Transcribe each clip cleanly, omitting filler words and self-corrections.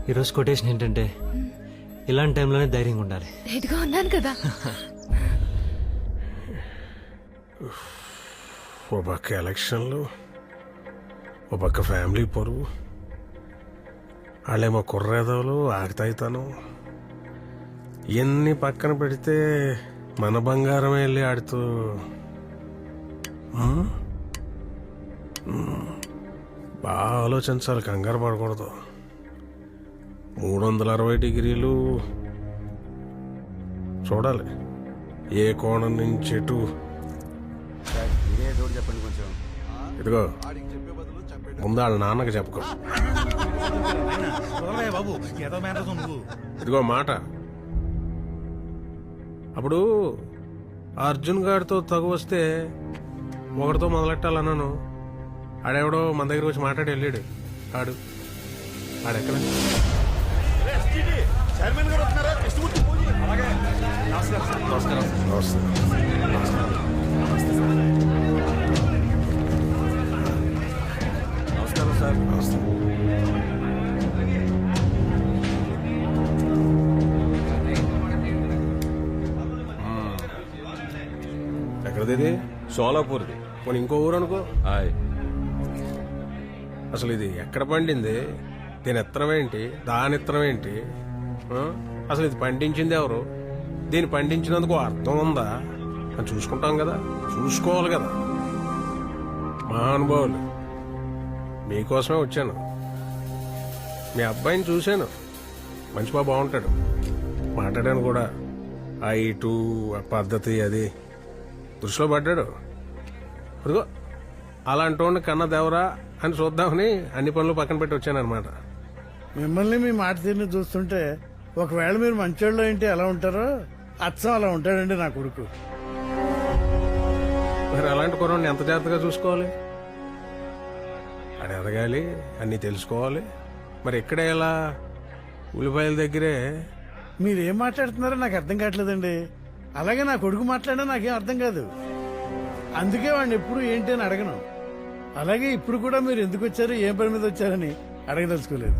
ఈరోజు కొటేషన్ ఏంటంటే ఇలాంటి టైంలోనే ధైర్యంగా ఉండాలి. ఇదిగా ఉన్నాను కదా. ఓ పక్క ఎలక్షన్లు, ఓ పక్క ఫ్యామిలీ పరువు, వాళ్ళేమో కుర్రేదవులు ఆగుతాయితాను. ఇవన్నీ పక్కన పెడితే మన బంగారం వెళ్ళి ఆడుతూ బాగా ఆలోచించాలి, కంగారు పడకూడదు. 360 డిగ్రీలు చూడాలి, ఏ కోణం నుంచి ఎటు. చెప్పండి కొంచెం. ఇదిగో ముందు వాళ్ళ నాన్నకి చెప్పుకో. బాబు ఏదో మేనర్స్ నువ్వు. ఇదిగో మాట, అప్పుడు అర్జున్ గారితో తగు వస్తే ఒకటితో మొదలెట్టాలన్నాను. ఆడెవడో మన దగ్గర వచ్చి మాట్లాడి వెళ్ళాడు. ఆడెక్కడ? నమస్కారం సార్. ఎక్కడది? సోలాపూర్ది. పోనీ ఇంకో ఊరు అనుకో. ఆయ్. అసలు ఇది ఎక్కడ పండింది? దీని ఎత్తనం ఏంటి? దాని ఎత్తనం ఏంటి? అసలు ఇది పండించింది ఎవరు? దీన్ని పండించినందుకు అర్థం ఉందా అని చూసుకుంటాం కదా, చూసుకోవాలి కదా. మహానుభావులు, మీకోసమే వచ్చాను. మీ అబ్బాయిని చూశాను, మంచి బాబు, బాగుంటాడు, మాట్లాడాను కూడా. ఆ ఇటు ఆ పద్ధతి అది దృష్టిలో పడ్డాడు. అదిగో అలాంటి వాడిని కన్న దేవరా అని చూద్దామని అన్ని పనులు పక్కన పెట్టి వచ్చానమాట. మిమ్మల్ని మీ మాట తీరుని చూస్తుంటే ఒకవేళ మీరు మంచోళ్ళు ఏంటి ఎలా ఉంటారో అచ్చం అలా ఉంటాడండి నా కొడుకు. మరి అలాంటి కుర్రాడిని ఎంత జాగ్రత్తగా చూసుకోవాలి? అది ఎదగాలి, అన్నీ తెలుసుకోవాలి. మరి ఇక్కడే ఎలా ఉల్లిపాయల దగ్గరే? మీరేం మాట్లాడుతున్నారో నాకు అర్థం కావట్లేదండి. అలాగే నా కొడుకు మాట్లాడినా నాకేం అర్థం కాదు. అందుకే వాడిని ఎప్పుడు ఏంటి అని అడగను. అలాగే ఇప్పుడు కూడా మీరు ఎందుకు వచ్చారు, ఏం పని మీద వచ్చారని అడగదలుచుకోలేదు.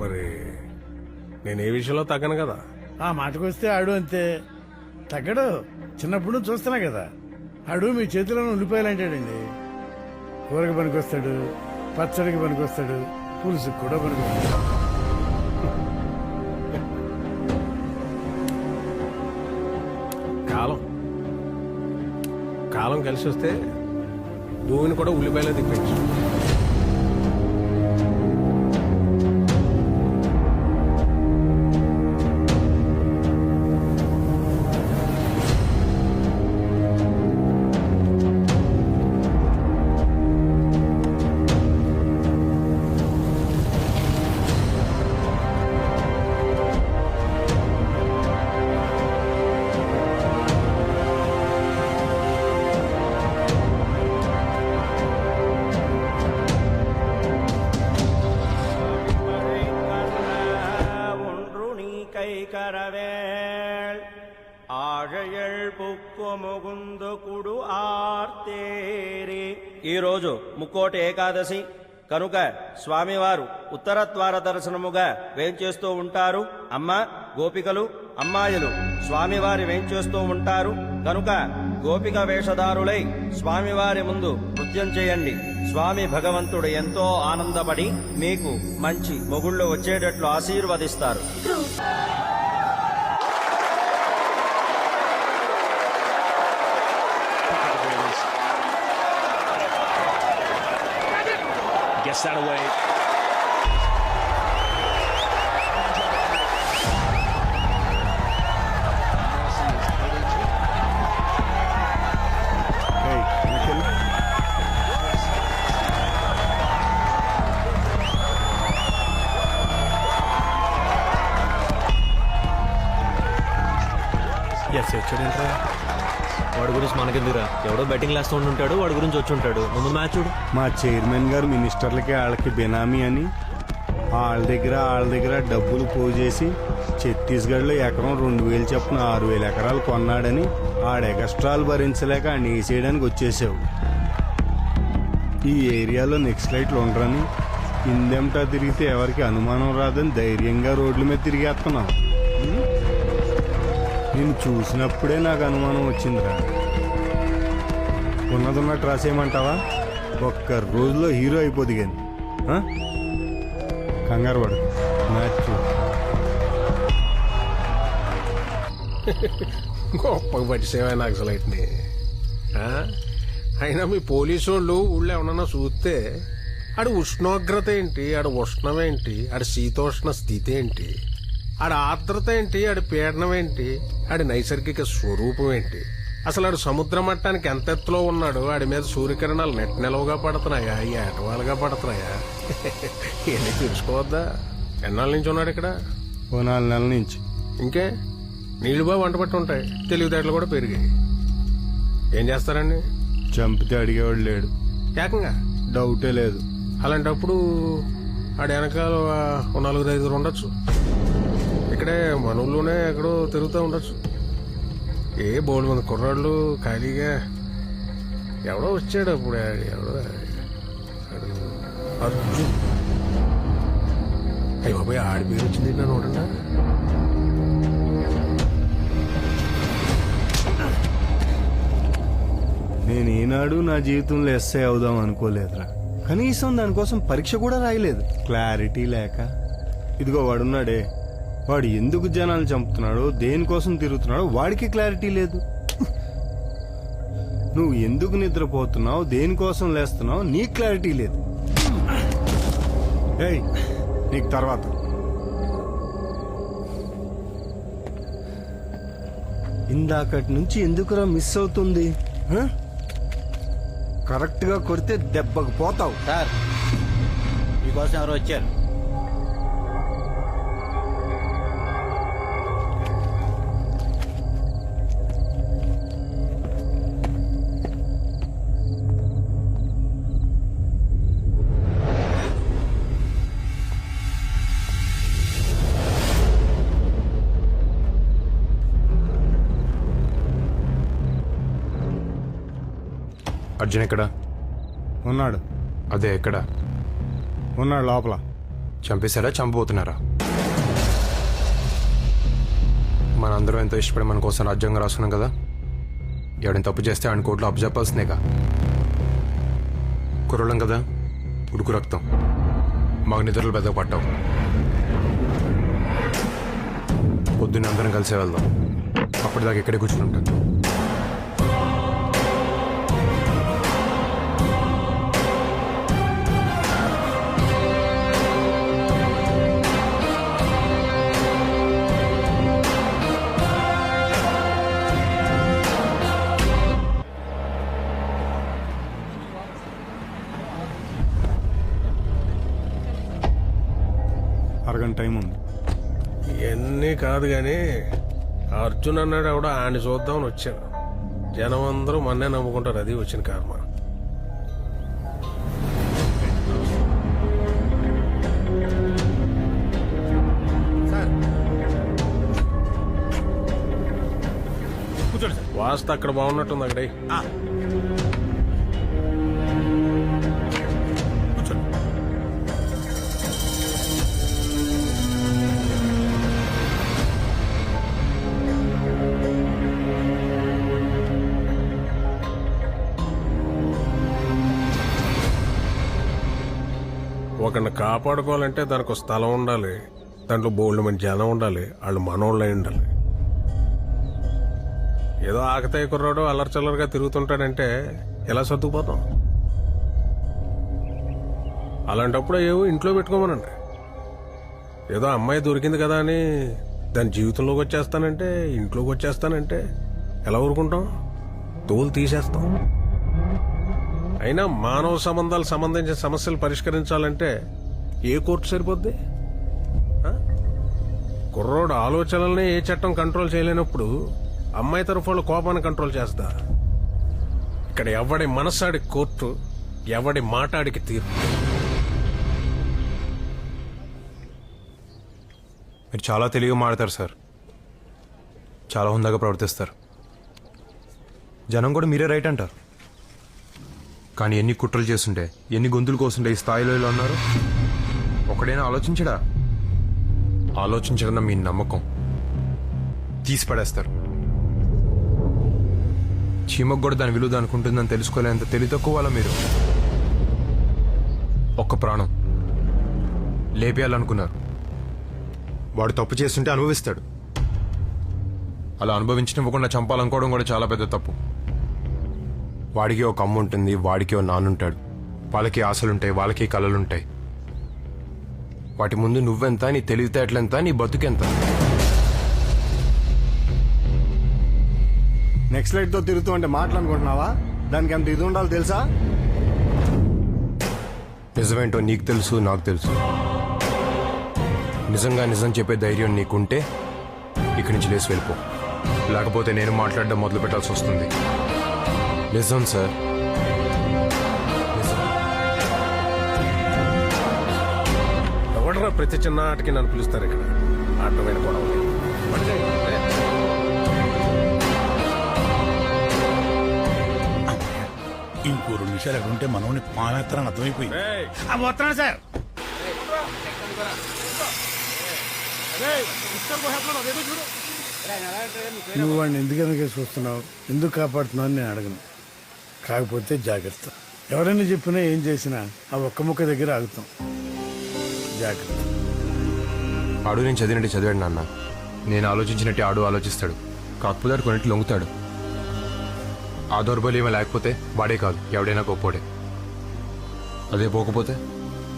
మరి నేను ఏ విషయంలో తగ్గను కదా. ఆ మాటకు వస్తే ఆడు అంతే, తగ్గడు. చిన్నప్పుడు నుంచి చూస్తున్నా కదా, ఆడు మీ చేతిలోనే ఉల్లిపాయలు అంటాడండి. కూరకి పనికొస్తాడు, పచ్చడికి పనికొస్తాడు, పులుసుకి కూడా పనికొస్తాడు. కాలం కలిసి వస్తే భూమిని కూడా ఉల్లిపాయలో తిప్పచ్చు. ఈరోజు ముక్కోటి ఏకాదశి కనుక స్వామివారు ఉత్తర ద్వార దర్శనముగా వేంచేస్తూ ఉంటారు. అమ్మ గోపికలు, అమ్మాయిలు స్వామివారి వేంచేస్తూ ఉంటారు కనుక గోపిక వేషధారులై స్వామివారి ముందు నృత్యం చేయండి. స్వామి భగవంతుడు ఎంతో ఆనందపడి మీకు మంచి మొగుళ్ళు వచ్చేటట్లు ఆశీర్వదిస్తారు. Gets that away. వాడి గురించి మనకెందుకురా? ఎవడో బెట్టింగ్ వేస్తూ ఉంటాడు, వాడి గురించి వచ్చి ఉంటాడు. ముందు మ్యాచ్ చూడు. మా చైర్మన్ గారు మినిస్టర్లకి వాళ్ళకి బెనామీ అని వాళ్ళ దగ్గర డబ్బులు పోజేసి ఛత్తీస్గఢ్లో ఎకరం 2000 చొప్పున 6000 ఎకరాలు కొన్నాడని ఆడ ఎక్స్ట్రాలు భరించలేక ఆయన వేసేయడానికి వచ్చేసావు. ఈ ఏరియాలో నెక్స్ట్ లైట్లు ఉండరని కిందెంటా తిరిగితే ఎవరికి అనుమానం రాదని ధైర్యంగా రోడ్ల మీద తిరిగేస్తున్నాం. నేను చూసినప్పుడే నాకు అనుమానం వచ్చిందిరా. ఉన్నదన్నట్టు రాసేయమంటావా? ఒక్క రోజులో హీరో అయిపోద్ది కానీ కంగారు పడు. మ్యాచ్ గొప్పగా పట్టిసేవా నాకు అసలు అయిటిని. అయినా మీ పోలీసు వాళ్ళు ఊళ్ళో ఏమన్నా చూస్తే ఆడ ఉష్ణోగ్రత ఏంటి, ఆడ ఉష్ణం ఏంటి, ఆడ శీతోష్ణ స్థితి ఏంటి, ఆడ ఆర్ద్రత ఏంటి, ఆడ పీడనం ఏంటి, ఆడి నైసర్గిక స్వరూపం ఏంటి, అసలు ఆడు సముద్ర మట్టానికి ఎంత ఎత్తులో ఉన్నాడు, ఆడి మీద సూర్యకిరణాలు నెట్ నిలవుగా పడుతున్నాయా, ఏటవాలుగా పడుతున్నాయా, ఇవన్నీ తెలుసుకోవద్దా? ఎన్నాళ్ళ నుంచి ఉన్నాడు ఇక్కడ? ఓ 4 నెలల నుంచి. ఇంకే నీళ్లు బాగా వంట పట్టి ఉంటాయి, తెలివితేటలు కూడా పెరిగాయి. ఏం చేస్తారండి? చంపితే అడిగేవాడు లేడు, ఏకంగా డౌటే లేదు. అలాంటప్పుడు ఆడ వెనకాల 4-5 ఉండొచ్చు. ఇక్కడే మన ఊళ్ళోనే ఎక్కడో తిరుగుతూ ఉండొచ్చు. ఏ బోర్డు మంది కుర్రాళ్ళు ఖాళీగా. ఎవడో వచ్చాడు అప్పుడు, ఎవడో అర్జున్. అయ్యి బాబాయ్, ఆడి పేరు వచ్చింది నన్ను చూడండి. నేను ఈనాడు నా జీవితంలో ఎస్ఐ అవుదాం అనుకోలేదురా. కనీసం దానికోసం పరీక్ష కూడా రాయలేదు. క్లారిటీ లేక. ఇదిగో వాడున్నాడే, వాడు ఎందుకు జనాలు చంపుతున్నాడో, దేనికోసం తిరుగుతున్నాడో వాడికి క్లారిటీ లేదు. నువ్వు ఎందుకు నిద్రపోతున్నావు, దేనికోసం లేస్తున్నావు, నీకు క్లారిటీ లేదు. ఏయ్, నీకు తర్వాత. ఇందాకటి నుంచి ఎందుకురా మిస్ అవుతుంది? కరెక్ట్ గా కొడితే దెబ్బకు పోతావు. సార్, మీకోసం ఎవరు వచ్చారు? అర్జున్ ఎక్కడ ఉన్నాడు? అదే ఎక్కడ ఉన్నాడు, లోపల. చంపేశారా, చంపబోతున్నారా? మనందరం ఎంతో ఇష్టపడి మన కోసం రాజ్యాంగం రాసుకున్నాం కదా. ఎవడైనా తప్పు చేస్తే ఆయన కోర్టులో అప్పు చెప్పాల్సిందేగా. కుర్రలం కదా, ఉడుకు రక్తం, మాకు నిద్రలు పెద్ద పట్టావు. పొద్దున్న అందరం కలిసే వెళ్దాం. అప్పటిదాకా ఇక్కడే కూర్చుని ఉంటాం. అరగంట టైం ఉంది. ఇవన్నీ కాదు గాని అర్జున్ అన్నాడు ఎవడో, ఆయన చూద్దామని వచ్చాను. జనం అందరూ మన్నే నమ్ముకుంటారు, అది వచ్చిన కర్మ. కూర్చోండి సార్. వాస్తు అక్కడ బాగున్నట్టుంది. అక్కడే కూర్చోండి. ఒకరిని కాపాడుకోవాలంటే దానికి ఒక స్థలం ఉండాలి, దాంట్లో బోల్డ్ మంది జనం ఉండాలి, వాళ్ళు మనోళ్ళై ఉండాలి. ఏదో ఆకతాయి కుర్రాడు అల్లరిచల్లరుగా తిరుగుతుంటాడంటే ఎలా సర్దుకుపోతాం? అలాంటప్పుడు ఏవో ఇంట్లో పెట్టుకోమనండి. ఏదో అమ్మాయి దొరికింది కదా అని దాని జీవితంలోకి వచ్చేస్తానంటే, ఇంట్లోకి వచ్చేస్తానంటే ఎలా ఊరుకుంటాం? తోలు తీసేస్తాం. అయినా మానవ సంబంధాలు సంబంధించిన సమస్యలు పరిష్కరించాలంటే ఏ కోర్టు సరిపోద్ది? కుర్రోడు ఆలోచనల్ని ఏ చట్టం కంట్రోల్ చేయలేనప్పుడు అమ్మాయి తరఫు వాళ్ళు కోపాన్ని కంట్రోల్ చేస్తా. ఇక్కడ ఎవడి మనసాడి కోర్టు, ఎవడి మాటాడికి తీర్పు. మీరు చాలా తెలివిగా మాడతారు సార్, చాలా హుందాగా ప్రవర్తిస్తారు. జనం కూడా మీరే రైట్ అంటారు. కానీ ఎన్ని కుట్రలు చేస్తుంటే, ఎన్ని గొంతులు కోస్తుంటే ఈ స్థాయిలో ఇలా ఉన్నారు. ఒకడైనా ఆలోచించడా? ఆలోచించడన్న మీ నమ్మకం తీసి పడేస్తారు. చీమకు కూడా దాని విలువ అనుకుంటుందని తెలుసుకోలేంత తెలివి తక్కువ వాళ్ళ మీరు. ఒక్క ప్రాణం లేపేయాలనుకున్నారు. వాడు తప్పు చేస్తుంటే అనుభవిస్తాడు. అలా అనుభవించనివ్వకుండా చంపాలనుకోవడం కూడా చాలా పెద్ద తప్పు. వాడికి ఒక అమ్మ ఉంటుంది, వాడికి ఒక నాన్నుంటాడు. వాళ్ళకి ఆశలుంటాయి, వాళ్ళకి కళలుంటాయి. వాటి ముందు నువ్వెంత, నీ తెలివితేటలెంత, నీ బతుకెంత? నెక్స్ట్ లైట్ తో తిరుగుతూ అంటే మాట్లాడుకుంటున్నావా? దానికి ఎంత ఇది ఉండాలో తెలుసా? నిజమేంటో నీకు తెలుసు, నాకు తెలుసు. నిజంగా నిజం చెప్పే ధైర్యం నీకుంటే ఇక్కడి నుంచి లేచి వెళ్ళిపో. లేకపోతే నేను మాట్లాడడం మొదలు పెట్టాల్సి వస్తుంది. నిజం సార్, నిజం. ఎవడరా ప్రతి చిన్న ఆటకి నన్ను పిలుస్తారు ఇక్కడ? ఆటమైన గొడవ ఇంకో 2 నిమిషాలు ఎక్కడ ఉంటే మనోని పానేత్రాన్ని అర్థమైపోయింది. వస్తున్నాను సార్. నువ్వు వాడిని ఎందుకనగా చూస్తున్నావు, ఎందుకు కాపాడుతున్నావు అని నేను అడగను. కాకపోతే జాగ్రత్త. ఎవరైనా చెప్పినా ఏం చేసినా ఆ ఒక్క ముక్క దగ్గర ఆగుతాం. జాగ్రత్త. ఆడు నేను చదివినట్టు చదివాడు నాన్న. నేను ఆలోచించినట్టు ఆడు ఆలోచిస్తాడు. కాకపోతే ఆడు కొన్నిటి లొంగుతాడు. ఆ దౌర్బల్యమే లేకపోతే వాడే కాదు, ఎవడైనా గొప్పోడే. అదే పోకపోతే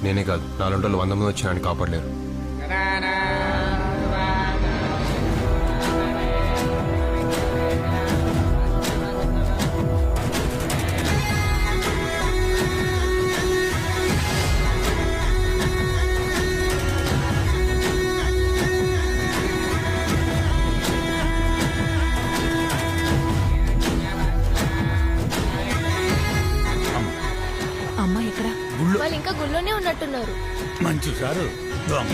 నేనే కాదు, 400 100 మంది వచ్చి నన్ను కాపాడలేరు. అమ్మ ఎక్కడ? వాళ్ళు ఇంకా గుళ్ళోనే ఉన్నట్టున్నారు. మంచి సారు దొంగ